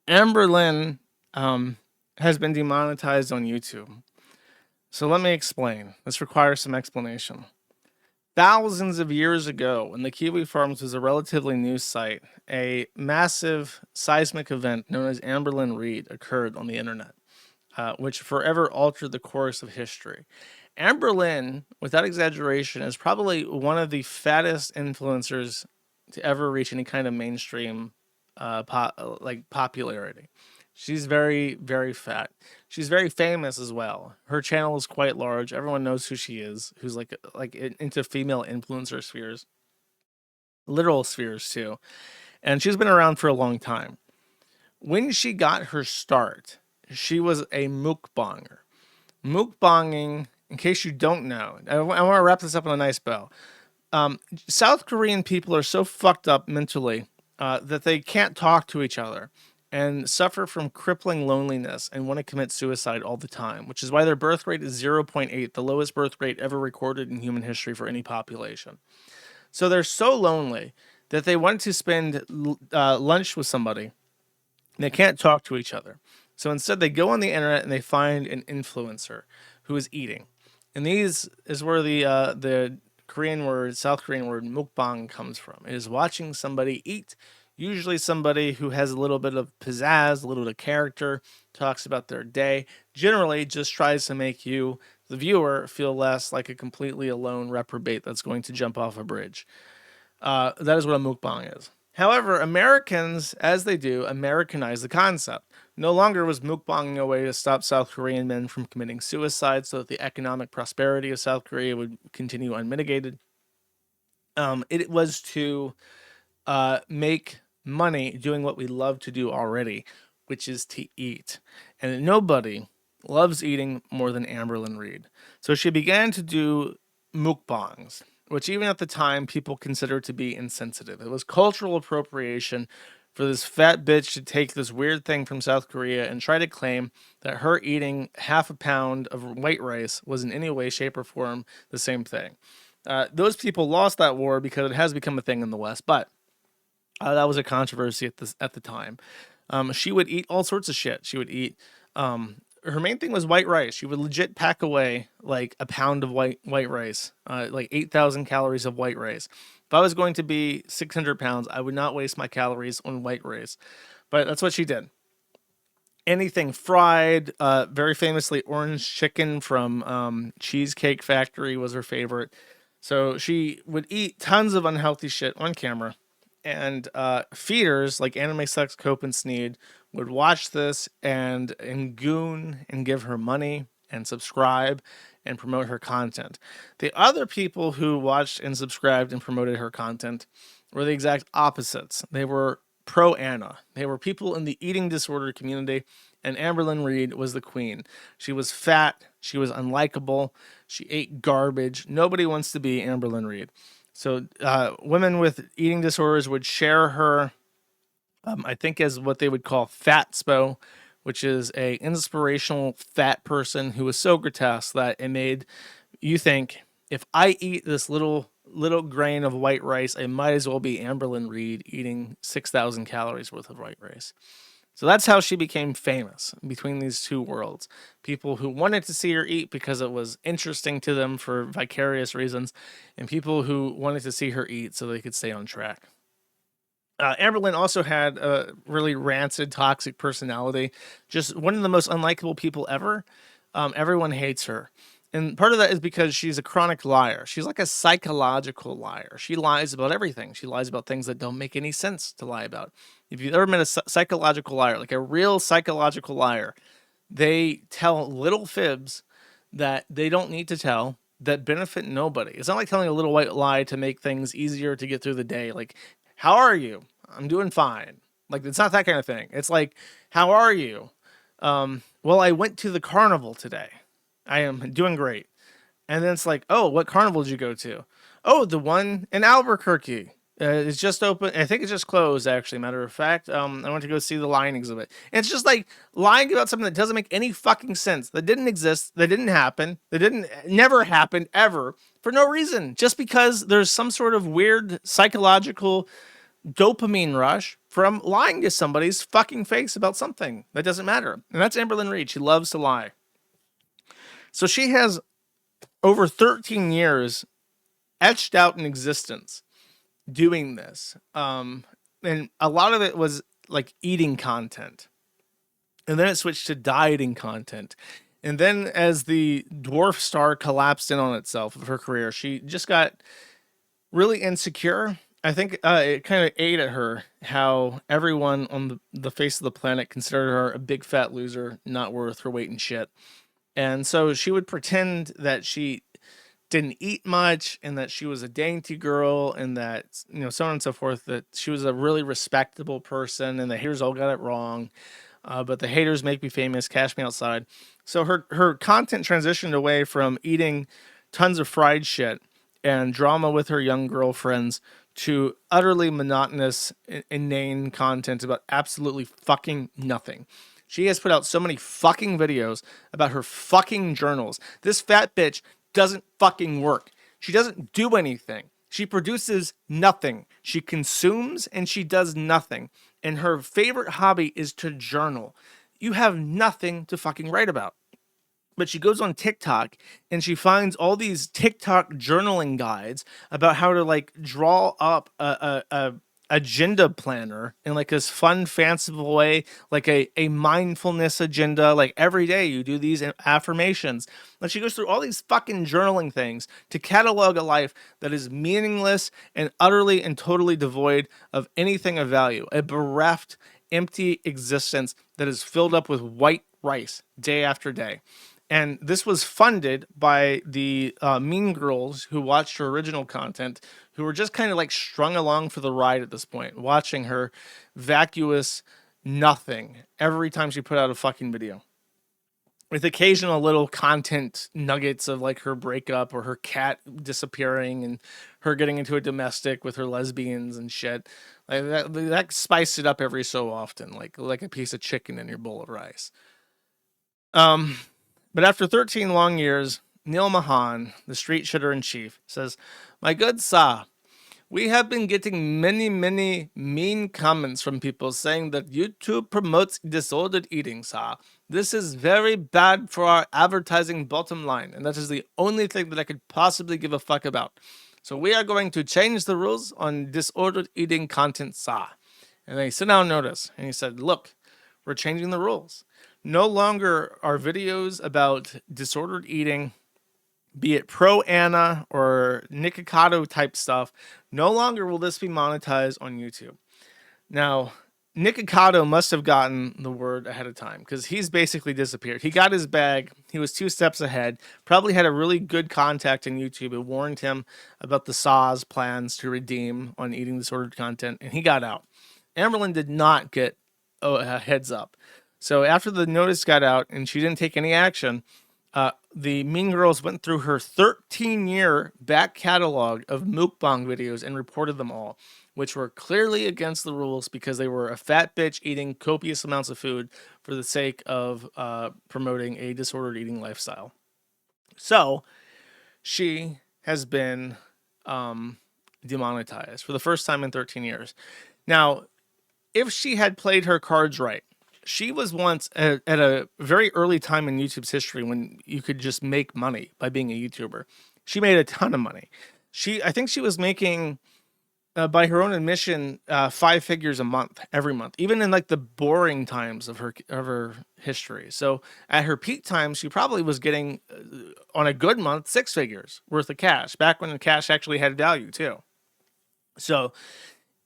Amberlynn has been demonetized on YouTube. So let me explain. This requires some explanation. Thousands of years ago, when the Kiwi Farms was a relatively new site, a massive seismic event known as Amberlynn Reed occurred on the internet, which forever altered the course of history. Amberlynn, without exaggeration, is probably one of the fattest influencers to ever reach any kind of mainstream popularity. She's very, very fat. She's very famous as well. Her channel is quite large. Everyone knows who she is. Who's into female influencer spheres, literal spheres too. And she's been around for a long time. When she got her start, she was a mukbanger. Mukbanging, in case you don't know, I want to wrap this up on a nice bow. South Korean people are so fucked up mentally that they can't talk to each other and suffer from crippling loneliness and want to commit suicide all the time, which is why their birth rate is 0.8, the lowest birth rate ever recorded in human history for any population. So they're so lonely that they want to spend lunch with somebody. They can't talk to each other. So instead, they go on the internet and they find an influencer who is eating. And these is where the Korean word, South Korean word, mukbang comes from. It is watching somebody eat, usually somebody who has a little bit of pizzazz, a little bit of character, talks about their day, generally just tries to make you, the viewer, feel less like a completely alone reprobate that's going to jump off a bridge. That is what a mukbang is. However, Americans, as they do, Americanize the concept. No longer was mukbanging a way to stop South Korean men from committing suicide so that the economic prosperity of South Korea would continue unmitigated. It was to make money doing what we love to do already, which is to eat. And nobody loves eating more than Amberlynn Reed. So she began to do mukbangs, which even at the time people considered to be insensitive. It was cultural appropriation for this fat bitch to take this weird thing from South Korea and try to claim that her eating half a pound of white rice was in any way, shape, or form the same thing. Those people lost that war because it has become a thing in the West, but that was a controversy at the time. She would eat all sorts of shit. She would eat. Her main thing was white rice. She would legit pack away like a pound of white rice, like 8,000 calories of white rice. If I was going to be 600 pounds, I would not waste my calories on white rice. But that's what she did. Anything fried, very famously, orange chicken from Cheesecake Factory was her favorite. So she would eat tons of unhealthy shit on camera, and feeders like Anime Sex, Cope, and Sneed would watch this and goon and give her money and subscribe and promote her content. The other people who watched and subscribed and promoted her content were the exact opposites. They were pro Anna. They were people in the eating disorder community, and Amberlynn Reed was the queen. She was fat. She was unlikable. She ate garbage. Nobody wants to be Amberlynn Reed. So women with eating disorders would share her, I think, as what they would call fatspo, which is a inspirational fat person who was so grotesque that it made you think, if I eat this little grain of white rice, I might as well be Amberlynn Reed eating 6,000 calories worth of white rice. So that's how she became famous between these two worlds. People who wanted to see her eat because it was interesting to them for vicarious reasons, and people who wanted to see her eat so they could stay on track. Amberlynn also had a really rancid, toxic personality. Just one of the most unlikable people ever. Everyone hates her. And part of that is because she's a chronic liar. She's like a psychological liar. She lies about everything. She lies about things that don't make any sense to lie about. If you've ever met a psychological liar, like a real psychological liar, they tell little fibs that they don't need to tell that benefit nobody. It's not like telling a little white lie to make things easier to get through the day. Like, how are you? I'm doing fine. Like, it's not that kind of thing. It's like, how are you? Well, I went to the carnival today. I am doing great. And then it's like, oh, what carnival did you go to? Oh, the one in Albuquerque. It's just open. I think it's just closed, actually. Matter of fact, I went to go see the lion exhibit. And it's just like lying about something that doesn't make any fucking sense. That didn't exist. That didn't happen. Never happened ever for no reason. Just because there's some sort of weird psychological dopamine rush from lying to somebody's fucking face about something that doesn't matter. And that's Amberlynn Reed. She loves to lie. So she has over 13 years etched out in existence doing this. And a lot of it was like eating content. And then it switched to dieting content. And then as the dwarf star collapsed in on itself of her career, she just got really insecure. I think it kind of ate at her how everyone on the face of the planet considered her a big fat loser, not worth her weight in shit. And so she would pretend that she didn't eat much and that she was a dainty girl and that, so on and so forth, that she was a really respectable person and the haters all got it wrong. But the haters make me famous, cash me outside. So her content transitioned away from eating tons of fried shit and drama with her young girlfriends to utterly monotonous, inane content about absolutely fucking nothing. She has put out so many fucking videos about her fucking journals. This fat bitch doesn't fucking work. She doesn't do anything. She produces nothing. She consumes and she does nothing. And her favorite hobby is to journal. You have nothing to fucking write about. But she goes on TikTok and she finds all these TikTok journaling guides about how to like draw up a agenda planner in like this fun, fanciful way, like a mindfulness agenda. Like every day you do these affirmations. And she goes through all these fucking journaling things to catalog a life that is meaningless and utterly and totally devoid of anything of value. A bereft, empty existence that is filled up with white rice day after day. And this was funded by the mean girls who watched her original content, who were just kind of like strung along for the ride at this point, watching her vacuous nothing every time she put out a fucking video. With occasional little content nuggets of like her breakup or her cat disappearing and her getting into a domestic with her lesbians and shit. Like that spiced it up every so often, like a piece of chicken in your bowl of rice. But after 13 long years, Neil Mahan, the street shitter in chief, says, "My good sir, we have been getting many, many mean comments from people saying that YouTube promotes disordered eating, sir. This is very bad for our advertising bottom line, and that is the only thing that I could possibly give a fuck about. So we are going to change the rules on disordered eating content, sir." And they sent out a notice, and he said, "Look, we're changing the rules. No longer are videos about disordered eating, be it pro Anna or Nikocado type stuff. No longer will this be monetized on YouTube." Now, Nikocado must have gotten the word ahead of time because he's basically disappeared. He got his bag. He was 2 steps ahead. Probably had a really good contact in YouTube who warned him about the Saw's plans to redeem on eating disordered content, and he got out. Amberlynn did not get a heads up. So after the notice got out and she didn't take any action, the Mean Girls went through her 13-year back catalog of mukbang videos and reported them all, which were clearly against the rules because they were a fat bitch eating copious amounts of food for the sake of promoting a disordered eating lifestyle. So she has been demonetized for the first time in 13 years. Now, if she had played her cards right, she was once at a very early time in YouTube's history when you could just make money by being a YouTuber. She made a ton of money. I think she was making, by her own admission, 5 figures a month, every month, even in like the boring times of her history. So at her peak time, she probably was getting, on a good month, 6 figures worth of cash, back when the cash actually had value too. So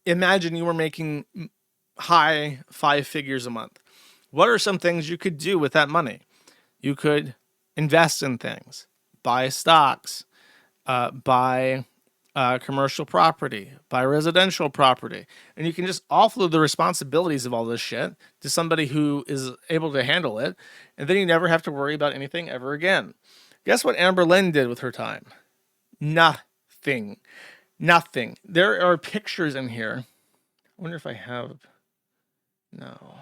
imagine you were making high 5 figures a month. What are some things you could do with that money? You could invest in things, buy stocks, buy commercial property, buy residential property, and you can just offload the responsibilities of all this shit to somebody who is able to handle it, and then you never have to worry about anything ever again. Guess what Amberlynn did with her time? Nothing. Nothing. There are pictures in here. I wonder if I have... No.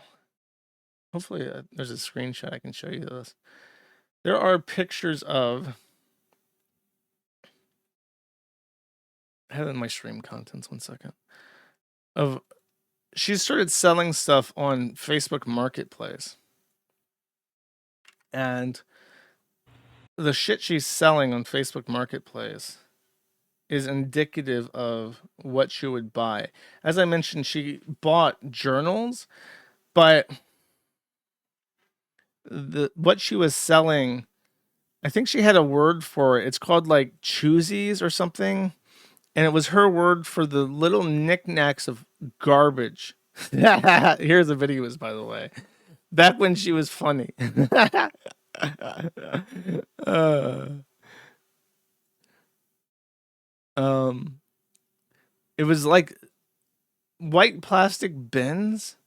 Hopefully there's a screenshot I can show you this. There are pictures of... I have it in my stream contents, 1 second. Of she started selling stuff on Facebook Marketplace. And the shit she's selling on Facebook Marketplace is indicative of what she would buy. As I mentioned, she bought journals, but what she was selling, I think she had a word for it. It's called like choosies or something. And it was her word for the little knickknacks of garbage. Here's the videos, by the way. Back when she was funny. uh, um, it was like white plastic bins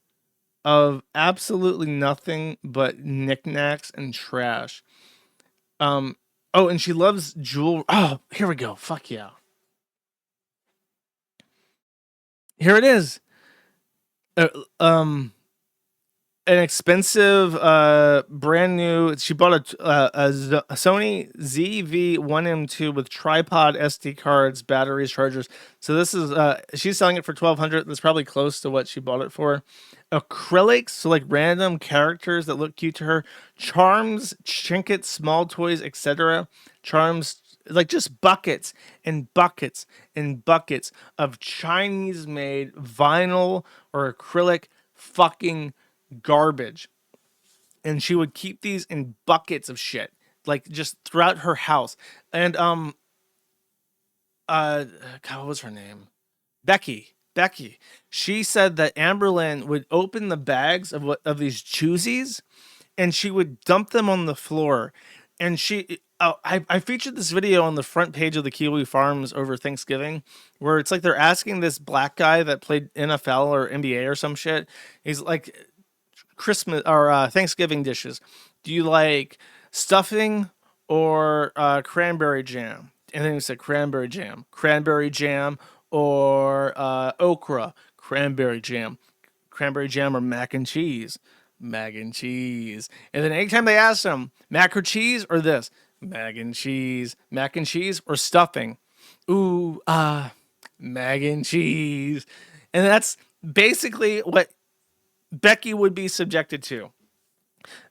of absolutely nothing but knickknacks and trash. Oh, and she loves jewelry. Oh, here we go. Fuck yeah. Here it is. Uh, um, an expensive, brand new. She bought a Sony ZV-1M2 with tripod, SD cards, batteries, chargers. So this is she's selling it for $1,200. That's probably close to what she bought it for. Acrylics, so like random characters that look cute to her. Charms, trinkets, small toys, etc. Charms, like just buckets and buckets and buckets of Chinese-made vinyl or acrylic fucking garbage. And she would keep these in buckets of shit, like just throughout her house. And God, what was her name? Becky. She said that Amberlynn would open the bags of these choosies, and she would dump them on the floor. And I featured this video on the front page of the Kiwi Farms over Thanksgiving, where it's like they're asking this black guy that played NFL or NBA or some shit. He's like, Christmas or Thanksgiving dishes. Do you like stuffing or cranberry jam? And then he said cranberry jam, or okra, cranberry jam or mac and cheese. And then anytime they asked him mac or cheese or this, mac and cheese or stuffing, ooh, mac and cheese. And that's basically what Becky would be subjected to.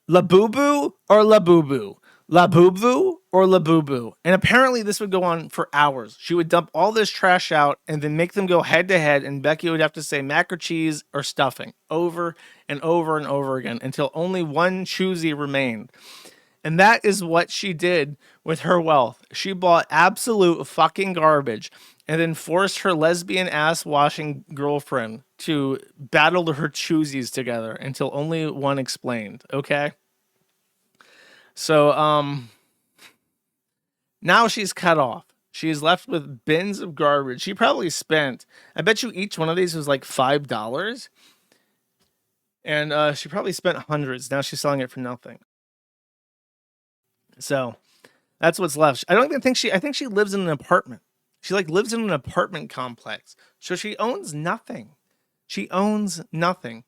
La boo boo or la boo boo? La boo boo or la boo boo? And apparently this would go on for hours. She would dump all this trash out and then make them go head to head, and Becky would have to say mac or cheese or stuffing over and over and over again until only one choosie remained. And that is what she did with her wealth. She bought absolute fucking garbage and then forced her lesbian ass washing girlfriend to battle her choosies together until only one explained. Okay. So, now she's cut off. She's left with bins of garbage. She probably spent, I bet you each one of these was like $5. And she probably spent hundreds. Now she's selling it for nothing. So that's what's left. I don't even think I think she lives in an apartment. She like lives in an apartment complex. So she owns nothing. She owns nothing.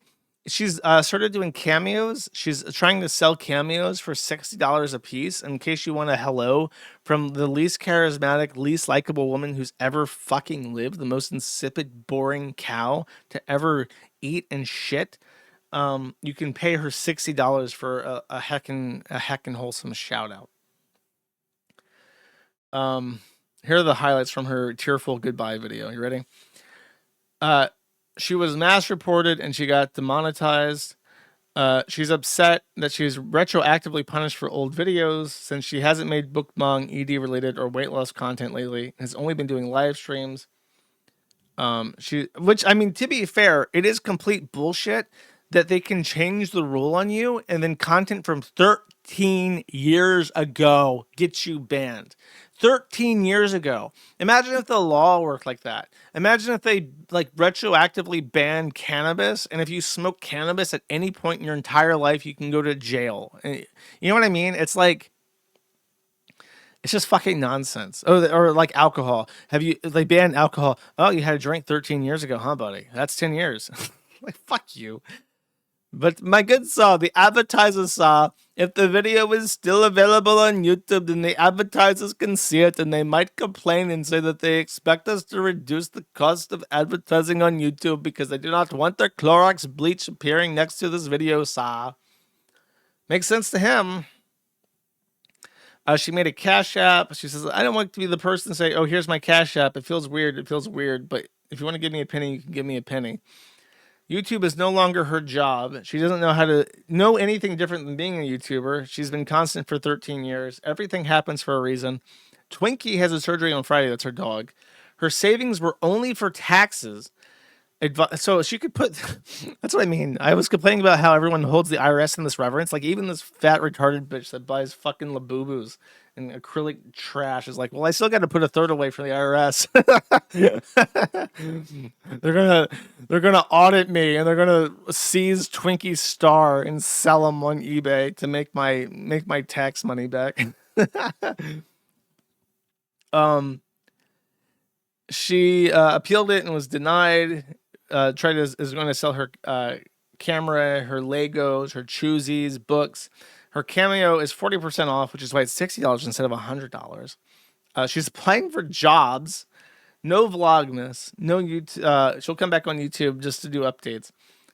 She's started doing cameos. She's trying to sell cameos for $60 a piece in case you want a hello from the least charismatic, least likable woman who's ever fucking lived, the most insipid, boring cow to ever eat and shit. You can pay her $60 for a heckin' wholesome shout out. Here are the highlights from her tearful goodbye video. You ready? She was mass reported and she got demonetized. She's upset that she's retroactively punished for old videos since she hasn't made bookmong, ED related, or weight loss content lately. Has only been doing live streams. Which I mean, to be fair, it is complete bullshit that they can change the rule on you and then content from 13 years ago gets you banned. 13 years ago. Imagine if the law worked like that. Imagine if they like retroactively banned cannabis, and if you smoke cannabis at any point in your entire life, you can go to jail. You know what I mean? It's like, it's just fucking nonsense. Oh, or like alcohol. They banned alcohol? Oh, you had a drink 13 years ago, huh, buddy? That's 10 years. Like, fuck you. But my good saw, the advertisers saw if the video is still available on YouTube, then the advertisers can see it and they might complain and say that they expect us to reduce the cost of advertising on YouTube because they do not want their Clorox bleach appearing next to this video, saw. Makes sense to him. She made a Cash App. She says, I don't want to be the person to say, oh, here's my Cash App. It feels weird. It feels weird. But if you want to give me a penny, you can give me a penny. YouTube is no longer her job. She doesn't know how to know anything different than being a YouTuber. She's been constant for 13 years. Everything happens for a reason. Twinkie has a surgery on Friday. That's her dog. Her savings were only for taxes. So she could put. That's what I mean. I was complaining about how everyone holds the IRS in this reverence. Like even this fat retarded bitch that buys fucking Labubus and acrylic trash is like, well, I still got to put a third away for the IRS. they're gonna audit me and they're gonna seize Twinkie's star and sell them on eBay to make my tax money back. She appealed it and was denied. Is going to sell her camera, her Legos, her Choosies, books. Her Cameo is 40% off, which is why it's $60 instead of $100. She's applying for jobs. No Vlogmas. No YouTube. She'll come back on YouTube just to do updates.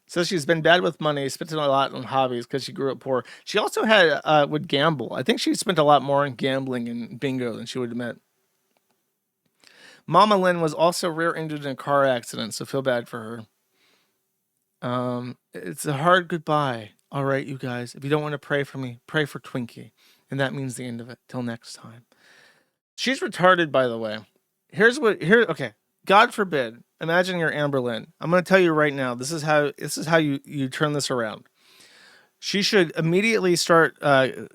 Says she's been bad with money, spent a lot on hobbies because she grew up poor. She also would gamble. I think she spent a lot more on gambling and bingo than she would admit. Mama Lynn was also rear-ended in a car accident, so feel bad for her. It's a hard goodbye. All right, you guys. If you don't want to pray for me, pray for Twinkie. And that means the end of it. Till next time. She's retarded, by the way. Okay. God forbid. Imagine you're Amberlynn. I'm going to tell you right now. This is how you turn this around. She should immediately start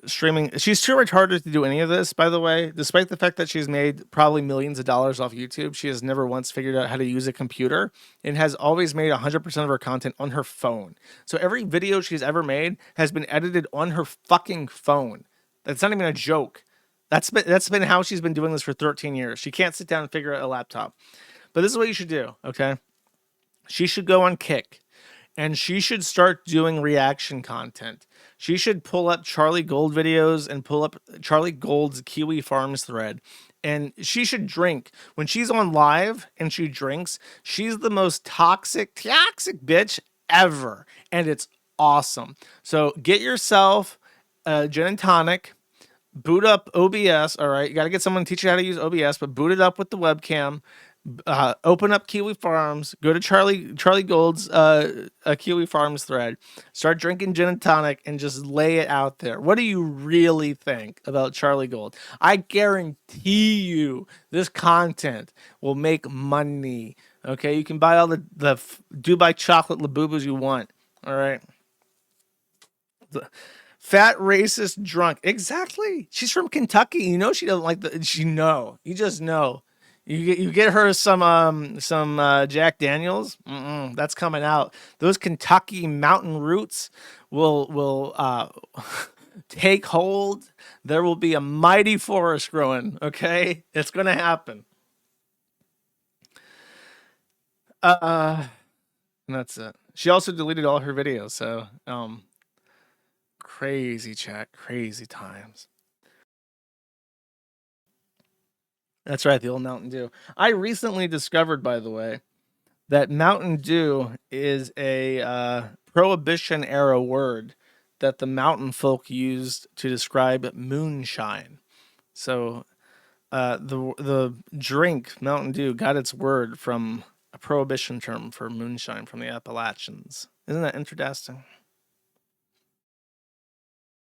streaming. She's too retarded to do any of this, by the way. Despite the fact that she's made probably millions of dollars off YouTube, she has never once figured out how to use a computer and has always made 100% of her content on her phone. So every video she's ever made has been edited on her fucking phone. That's not even a joke. That's been how she's been doing this for 13 years. She can't sit down and figure out a laptop. But this is what you should do, okay? She should go on Kick. And she should start doing reaction content. She should pull up Charlie Gold videos and pull up Charlie Gold's Kiwi Farms thread. And she should drink. When she's on live and she drinks, she's the most toxic bitch ever. And it's awesome. So get yourself a gin and tonic, boot up OBS. All right. You got to get someone to teach you how to use OBS, but boot it up with the webcam. Open up Kiwi Farms, go to Charlie Gold's Kiwi Farms thread, start drinking gin and tonic, and just lay it out there. What do you really think about Charlie Gold? I guarantee you this content will make money. Okay, you can buy all the Dubai chocolate Labubus you want. All right. Fat racist drunk. Exactly. She's from Kentucky. You know she doesn't like you just know. You get her some Jack Daniels. That's coming out. Those Kentucky mountain roots will take hold. There will be a mighty forest growing. Okay, it's gonna happen. And that's it. She also deleted all her videos. So crazy chat, crazy times. That's right, the old Mountain Dew. I recently discovered, by the way, that Mountain Dew is a Prohibition era word that the mountain folk used to describe moonshine. So the drink Mountain Dew got its word from a Prohibition term for moonshine from the Appalachians. Isn't that interesting?